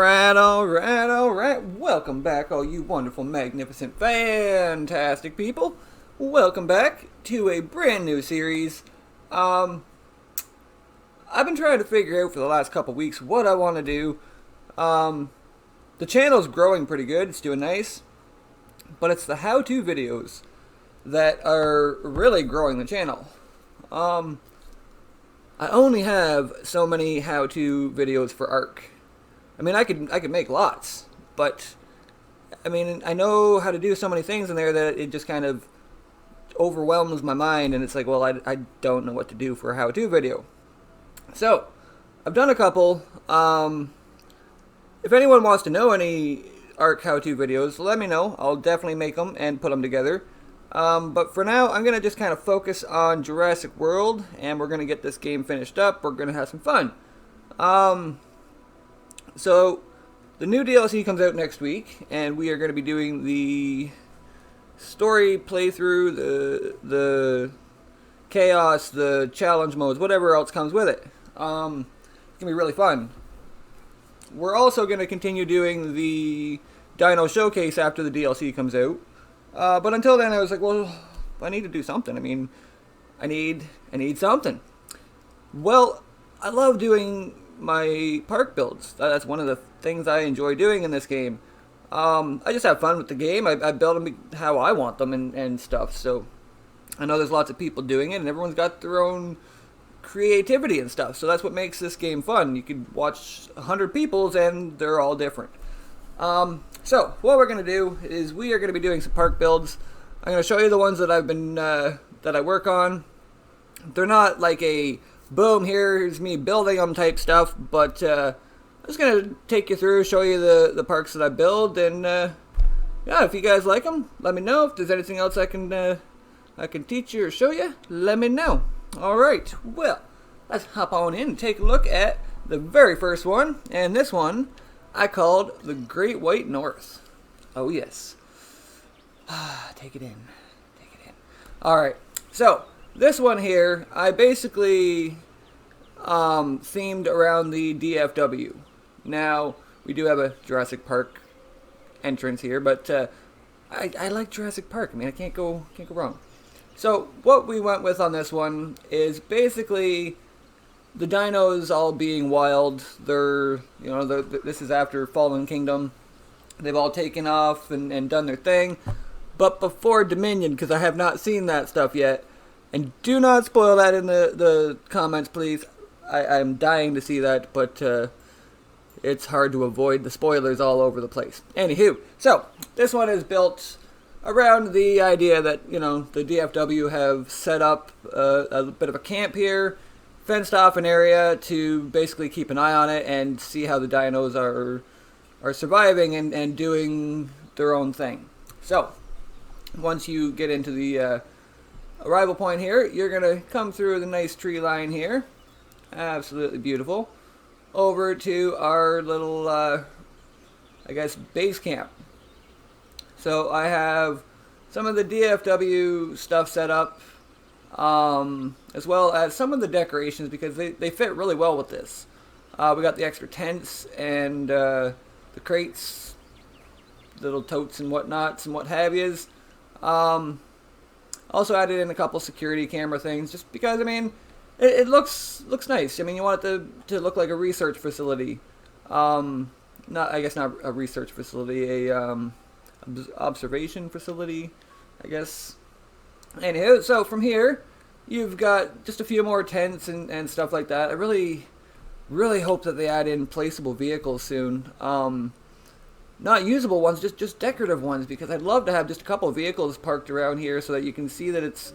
Alright. Welcome back, all you wonderful, magnificent, fantastic people. Welcome back to a brand new series. I've been trying to figure out for the last couple weeks what I want to do. The channel's growing pretty good, it's doing nice. But it's the how-to videos that are really growing the channel. I only have so many how-to videos for Ark. I mean, I could make lots, but I mean, I know how to do so many things in there that it just kind of overwhelms my mind, and it's like, well, I don't know what to do for a how-to video. So, I've done a couple. If anyone wants to know any Ark how-to videos, let me know. I'll definitely make them and put them together. But for now, I'm going to just kind of focus on Jurassic World, and we're going to get this game finished up. We're going to have some fun. So, the new DLC comes out next week, and we are going to be doing the story playthrough, the chaos, the challenge modes, whatever else comes with it. It's going to be really fun. We're also going to continue doing the Dino Showcase after the DLC comes out. But until then, I was like, well, I need to do something. I mean, I need something. Well, I love doing my park builds. That's one of the things I enjoy doing in this game. I just have fun with the game. I build them how I want them and stuff. So I know there's lots of people doing it, and everyone's got their own creativity and stuff. So that's what makes this game fun. You could watch 100 people's, and they're all different. So what we're gonna do is we are gonna be doing some park builds. I'm gonna show you the ones that I've been that I work on. They're not like a boom, here's me building them type stuff, but I'm just gonna take you through, show you the parks that I build, and yeah, if you guys like them, let me know. If there's anything else I can teach you or show you, let me know. All right, well, let's hop on in and take a look at the very first one, and this one I called the Great White North. Oh yes. Take it in. Take it in. Alright, so this one here, I basically themed around the DFW. Now, we do have a Jurassic Park entrance here, but I like Jurassic Park. I mean, I can't go wrong. So, what we went with on this one is basically the dinos all being wild. They're, this is after Fallen Kingdom. They've all taken off and done their thing. But before Dominion, because I have not seen that stuff yet. And do not spoil that in the comments, please. I'm dying to see that, but it's hard to avoid the spoilers all over the place. Anywho, so this one is built around the idea that, the DFW have set up a bit of a camp here, fenced off an area to basically keep an eye on it and see how the dinos are surviving and doing their own thing. So, once you get into the arrival point here, you're going to come through the nice tree line here. Absolutely beautiful. Over to our little, base camp. So I have some of the DFW stuff set up, as well as some of the decorations, because they fit really well with this. We got the extra tents and the crates, little totes and whatnots and what have yous. Also added in a couple security camera things, just because, I mean, it looks nice. I mean, you want it to look like a research facility. Not a research facility, a observation facility, I guess. Anywho, so from here, you've got just a few more tents and stuff like that. I really hope that they add in placeable vehicles soon. Not usable ones, just decorative ones, because I'd love to have just a couple of vehicles parked around here so that you can see that it's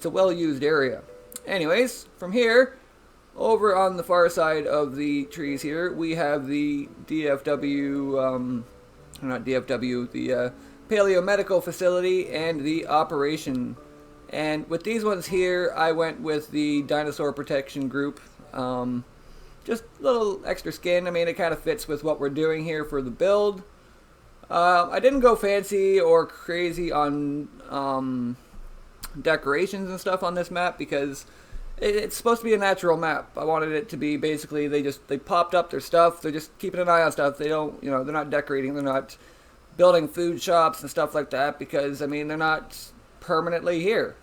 a well-used area. Anyways, from here, over on the far side of the trees here, we have the DFW, the Paleo Medical Facility and the Operation. And with these ones here, I went with the Dinosaur Protection Group. Just a little extra skin. I mean, it kind of fits with what we're doing here for the build. I didn't go fancy or crazy on decorations and stuff on this map, because It's supposed to be a natural map. I wanted it to be basically they popped up their stuff. They're just keeping an eye on stuff. They don't, they're not decorating. They're not building food shops and stuff like that because, I mean, they're not permanently here.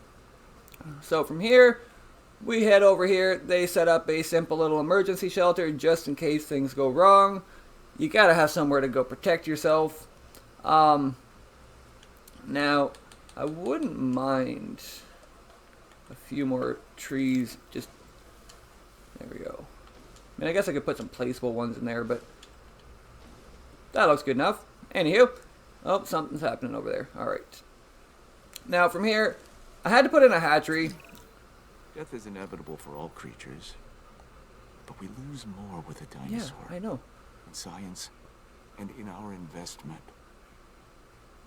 So from here, we head over here. They set up a simple little emergency shelter just in case things go wrong. You gotta have somewhere to go protect yourself. Now, I wouldn't mind a few more trees. Just, there we go. I mean, I guess I could put some placeable ones in there, but that looks good enough. Anywho, oh, something's happening over there. Alright. Now, from here, I had to put in a hatchery. Death is inevitable for all creatures, but we lose more with a dinosaur. Yeah, I know. In science and in our investment.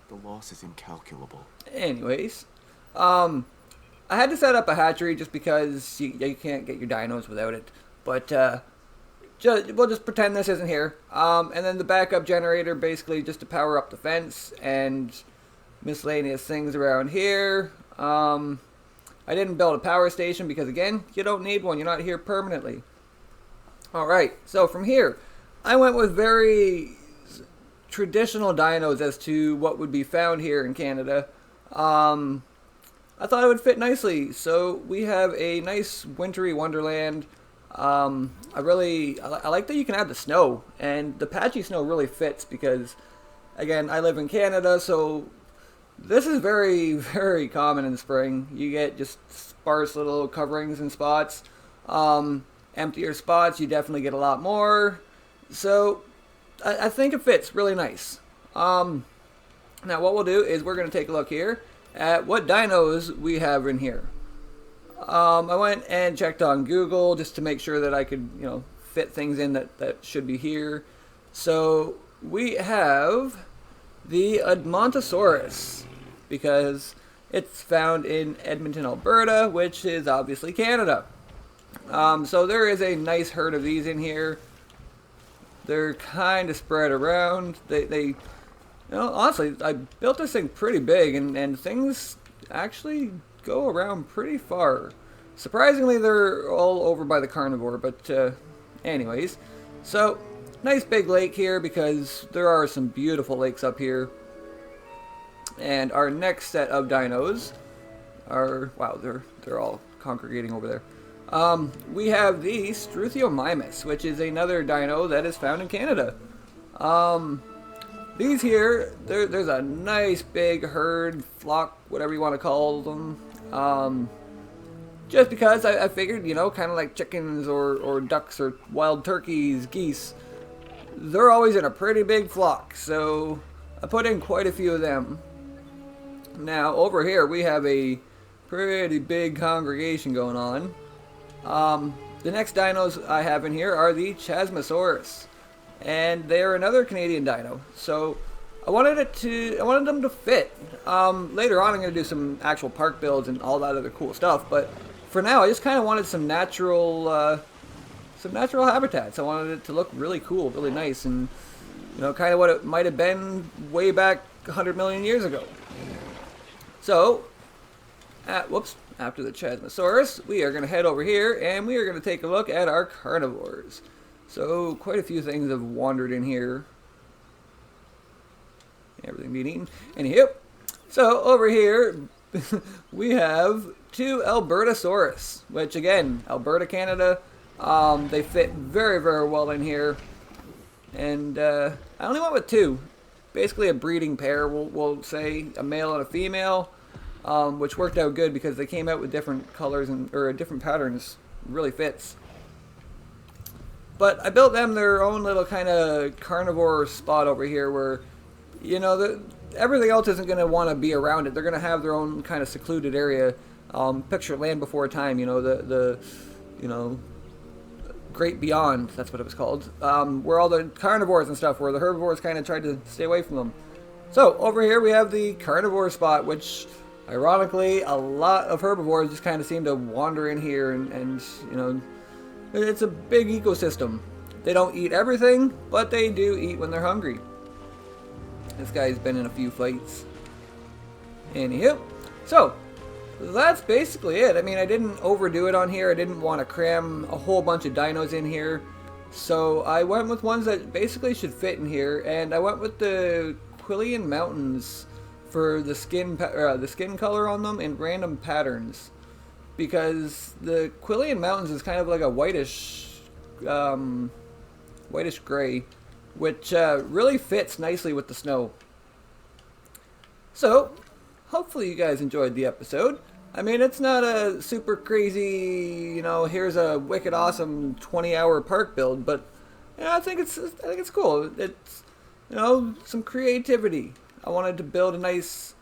The loss is incalculable. Anyways, I had to set up a hatchery just because you can't get your dinos without it. But we'll just pretend this isn't here. And then the backup generator basically just to power up the fence and miscellaneous things around here. I didn't build a power station because, again, you don't need one. You're not here permanently. Alright, so from here, I went with very traditional dinos as to what would be found here in Canada. I thought it would fit nicely. So we have a nice wintry wonderland. I like that you can have the snow, and the patchy snow really fits because, again, I live in Canada, so this is very, very common in the spring. You get just sparse little coverings and spots. Emptier spots, you definitely get a lot more. So I think it fits really nice. Now what we'll do is we're going to take a look here at what dinos we have in here. I went and checked on Google just to make sure that I could, fit things in that should be here. So we have the Edmontosaurus, because it's found in Edmonton, Alberta, which is obviously Canada. So there is a nice herd of these in here. They're kind of spread around. They honestly, I built this thing pretty big, and things actually go around pretty far. Surprisingly, they're all over by the carnivore, but anyways. So, nice big lake here because there are some beautiful lakes up here. And our next set of dinos are, wow, they're all congregating over there. We have the Struthiomimus, which is another dino that is found in Canada. These here, there's a nice big herd, flock, whatever you want to call them. Just because I figured, kind of like chickens or ducks or wild turkeys, geese, they're always in a pretty big flock, so I put in quite a few of them. Now, over here, we have a pretty big congregation going on. The next dinos I have in here are the Chasmosaurus, and they are another Canadian dino. So I wanted them to fit. Later on, I'm going to do some actual park builds and all that other cool stuff. But for now, I just kind of wanted some natural habitats. I wanted it to look really cool, really nice, and kind of what it might have been way back 100 million years ago. So, after the Chasmosaurus, we are going to head over here, and we are going to take a look at our carnivores. So, quite a few things have wandered in here. Everything being eaten. Anywho, so over here, we have two Albertosaurus, which again, Alberta, Canada. They fit very, very well in here. And I only went with two. Basically a breeding pair, we'll say, a male and a female, which worked out good because they came out with different colors or different patterns. Really fits. But I built them their own little kind of carnivore spot over here where, everything else isn't going to want to be around it. They're going to have their own kind of secluded area. Picture Land Before Time, the Great Beyond, that's what it was called, where all the carnivores and stuff, where the herbivores kind of tried to stay away from them. So, over here we have the carnivore spot, which, ironically, a lot of herbivores just kind of seem to wander in here, and it's a big ecosystem. They don't eat everything, but they do eat when they're hungry. This guy's been in a few fights. Anywho, so, that's basically it. I mean, I didn't overdo it on here. I didn't want to cram a whole bunch of dinos in here. So I went with ones that basically should fit in here, and I went with the Quillian Mountains for the skin color on them and random patterns, because the Quillian Mountains is kind of like a whitish gray, which really fits nicely with the snow. So hopefully you guys enjoyed the episode. I mean, it's not a super crazy, here's a wicked awesome 20-hour park build, but I think it's cool. It's some creativity. I wanted to build a nice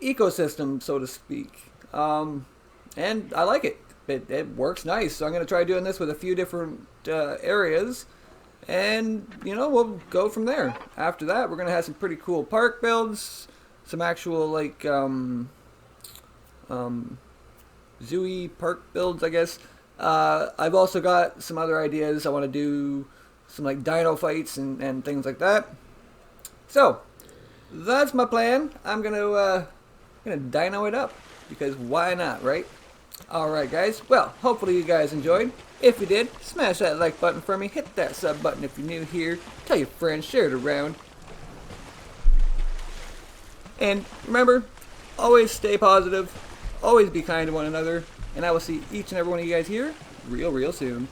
ecosystem, so to speak, and I like it. It works nice. So I'm gonna try doing this with a few different areas, and we'll go from there. After that, we're gonna have some pretty cool park builds, some actual JWE park builds, I guess. I've also got some other ideas. I want to do some dino fights and things like that. So that's my plan. I'm gonna dino it up, because why not, right? Alright guys, well, hopefully you guys enjoyed. If you did, smash that like button for me, hit that sub button if you're new here, tell your friends, share it around. And remember, always stay positive, always be kind to one another, and I will see each and every one of you guys here real soon.